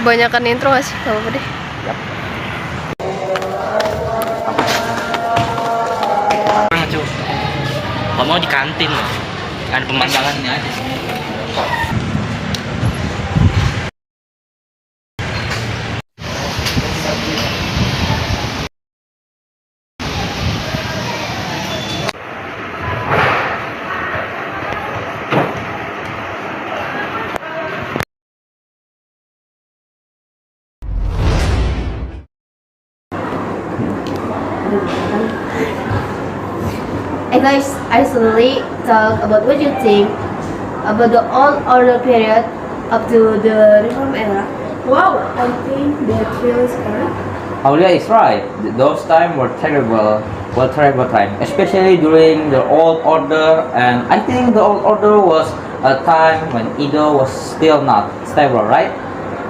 kebanyakan intro gak sih? Gak apa-apa deh. Kalau mau di kantin loh, ada pemandangannya aja sih. Hey guys, I suddenly talk about what you think about the old order period up to the reform era. Wow, I think that's really scary. Aulia is right. Those times were terrible time, especially during the old order. And I think the old order was a time when Edo was still not stable, right?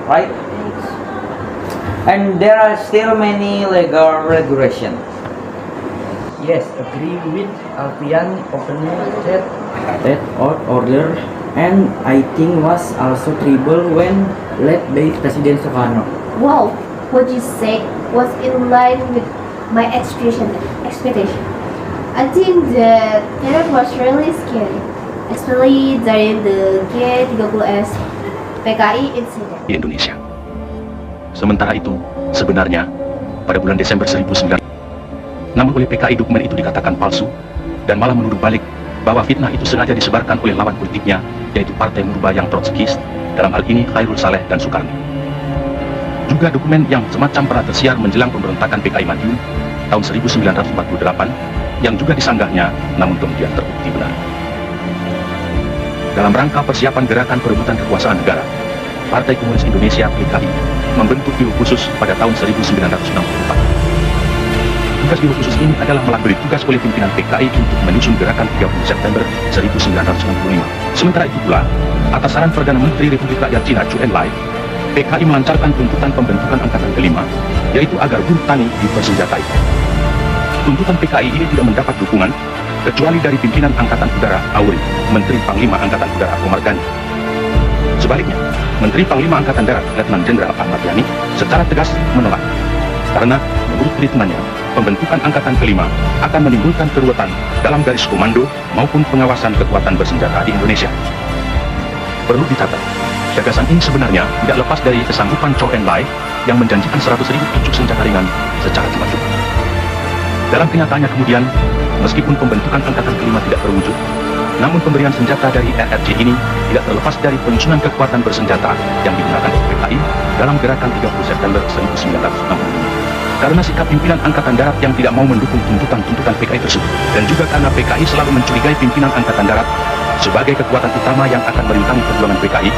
Right? And there are still many legal regulations. Yes, agree with Alfian openly that old order, and I think was also trouble when led by President Soekarno. Wow, what you said was in line with my expectation. I think the period was really scary, especially during the G30S PKI incident. Di Indonesia. Sementara itu, sebenarnya pada bulan Desember 1900, namun oleh PKI dokumen itu dikatakan palsu dan malah menuduh balik bahwa fitnah itu sengaja disebarkan oleh lawan politiknya, yaitu Partai Murba yang Trotskis, dalam hal ini Khairul Saleh dan Soekarno. Juga dokumen yang semacam pernah tersiar menjelang pemberontakan PKI Madiun tahun 1948 yang juga disanggahnya, namun kemudian terbukti benar. Dalam rangka persiapan gerakan perebutan kekuasaan negara, Partai Komunis Indonesia (PKI) membentuk biro khusus pada tahun 1964. Tugas biro khusus ini adalah diberi tugas oleh pimpinan PKI untuk menyusun gerakan 30 September 1995. Sementara itu pula, atas saran Perdana Menteri Republik Rakyat Cina Zhou Enlai, PKI melancarkan tuntutan pembentukan Angkatan Kelima, yaitu agar buruh tani dipersenjatai. Tuntutan PKI ini tidak mendapat dukungan, kecuali dari pimpinan Angkatan Udara Auri, Menteri Panglima Angkatan Udara Omar Ghani. Sebaliknya, Menteri Panglima Angkatan Darat Letnan Jenderal Ahmad Yani secara tegas menolak. Karena, menurut perhitungannya, pembentukan Angkatan Kelima akan menimbulkan keruwetan dalam garis komando maupun pengawasan kekuatan bersenjata di Indonesia. Perlu dicatat, gagasan ini sebenarnya tidak lepas dari kesanggupan Zhou Enlai yang menjanjikan 100.000 pucuk senjata ringan secara cuma-cuma. Dalam kenyataannya kemudian, meskipun pembentukan Angkatan Kelima tidak terwujud, namun pemberian senjata dari RRC ini tidak terlepas dari penyusunan kekuatan bersenjata yang digunakan oleh PKI dalam gerakan 30 September 1965. Karena sikap pimpinan Angkatan Darat yang tidak mau mendukung tuntutan-tuntutan PKI tersebut, dan juga karena PKI selalu mencurigai pimpinan Angkatan Darat sebagai kekuatan utama yang akan merintangi perjuangan PKI,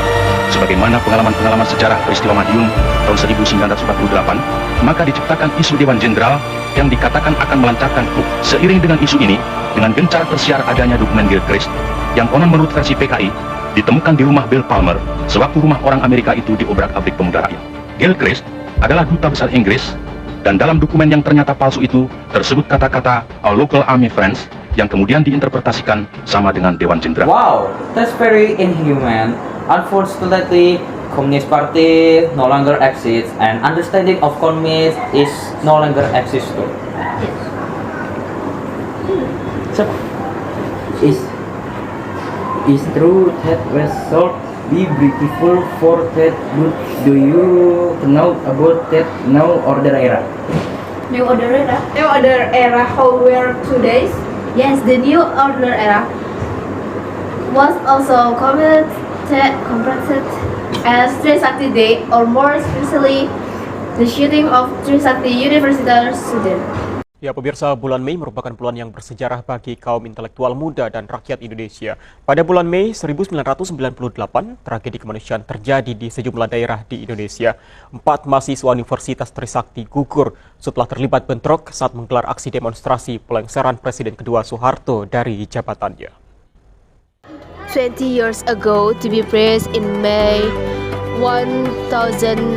sebagaimana pengalaman-pengalaman sejarah peristiwa Madiun tahun 1948, maka diciptakan isu Dewan Jenderal yang dikatakan akan melancarkan coup. Seiring dengan isu ini, dengan gencar tersiar adanya dokumen Gilchrist yang konon menurut versi PKI ditemukan di rumah Bill Palmer sewaktu rumah orang Amerika itu diobrak-abrik pemuda rakyat. Gilchrist adalah duta besar Inggris, dan dalam dokumen yang ternyata palsu itu tersebut kata-kata "Our local army friends" yang kemudian diinterpretasikan sama dengan Dewan Jenderal. Wow, that's very inhuman. Unfortunately, Communist Party no longer exists, and understanding of communist is no longer exists too. So, is true that result be beautiful for that, but do you know about that now order era? New order era? New order era, how were 2 days? Yes, the new order era was also commemorated as Trisakti Day, or more especially the shooting of Trisakti University student. Ya, pemirsa, bulan Mei merupakan bulan yang bersejarah bagi kaum intelektual muda dan rakyat Indonesia. Pada bulan Mei 1998, tragedi kemanusiaan terjadi di sejumlah daerah di Indonesia. 4 mahasiswa Universitas Trisakti gugur setelah terlibat bentrok saat menggelar aksi demonstrasi pelengseran Presiden kedua Soeharto dari jabatannya. 20 years ago, to be praised in May 1998,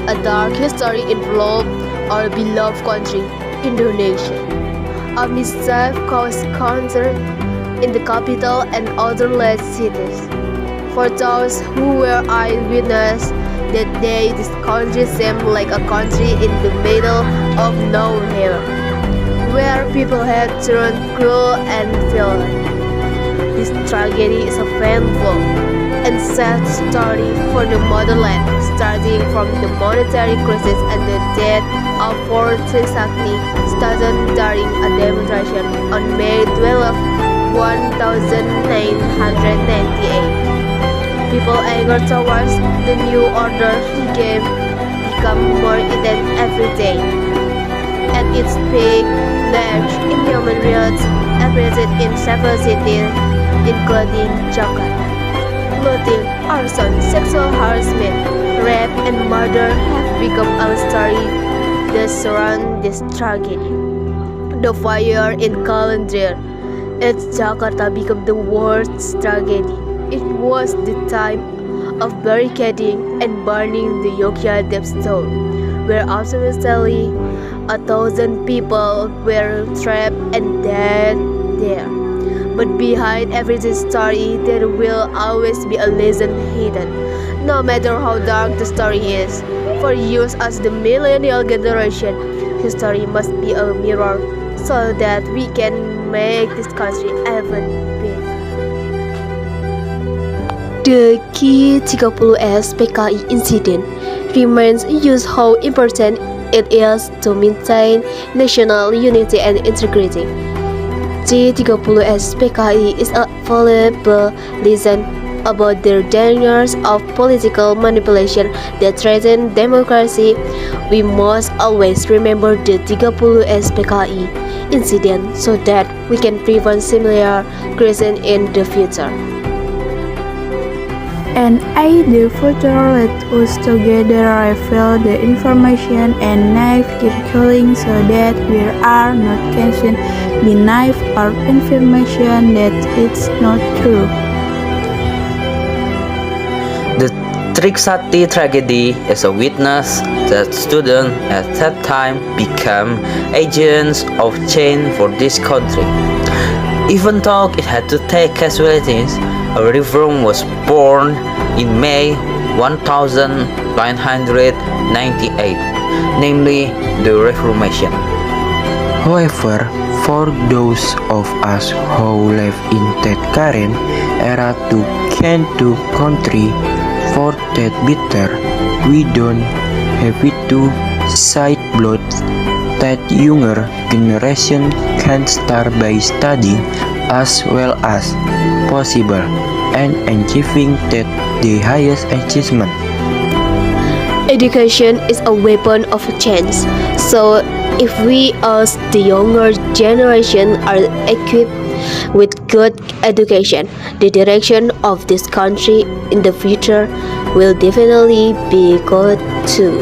a dark history enveloped our beloved country, Indonesia. A mischief caused concern in the capital and other large cities. For those who were eyewitness that day, this country seemed like a country in the middle of nowhere, where people had turned cruel and violent. This tragedy is a painful and sad story for the motherland, starting from the monetary crisis and the death of Fort Trisakti started during a demonstration on May 12, 1998. People angered towards the new order regime become more intense every day. At its peak, large inhuman riots appeared in several cities, including Jakarta. Looting, arson, sexual harassment, rape, and murder have become a story that surround this tragedy. The fire in Kalandir at Jakarta became the worst tragedy. It was the time of barricading and burning the Yogyakarta stone, where ultimately 1,000 people were trapped and dead there. But behind every story, there will always be a lesson hidden. No matter how dark the story is, for us as the millennial generation, history must be a mirror so that we can make this country even better. The G30S PKI incident reminds us how important it is to maintain national unity and integrity. G30S PKI is a valuable lesson about the dangers of political manipulation that threaten democracy. We must always remember the 30S PKI incident so that we can prevent similar crises in the future. And I the future let us together reveal the information and knife circulating so that we are not consumed by knife or information that it's not true. The Trisakti tragedy is a witness that students at that time became agents of change for this country. Even though it had to take casualties, a reform was born in May 1998, namely the Reformation. However, for those of us who live in that current era to can to country for that bitter, we don't have it to side blood that younger generation can start by studying as well as possible and achieving that the highest achievement. Education is a weapon of change. So if we as the younger generation are equipped with good education, the direction of this country in the future will definitely be good too.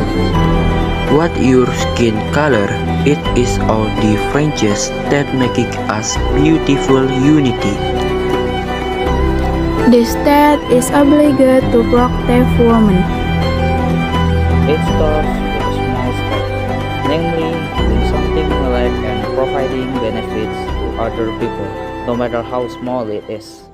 What your skin color, it is all differences that making us beautiful unity. The state is obligated to protect women. It starts with a small step, namely doing something we like and providing benefits to other people, no matter how small it is.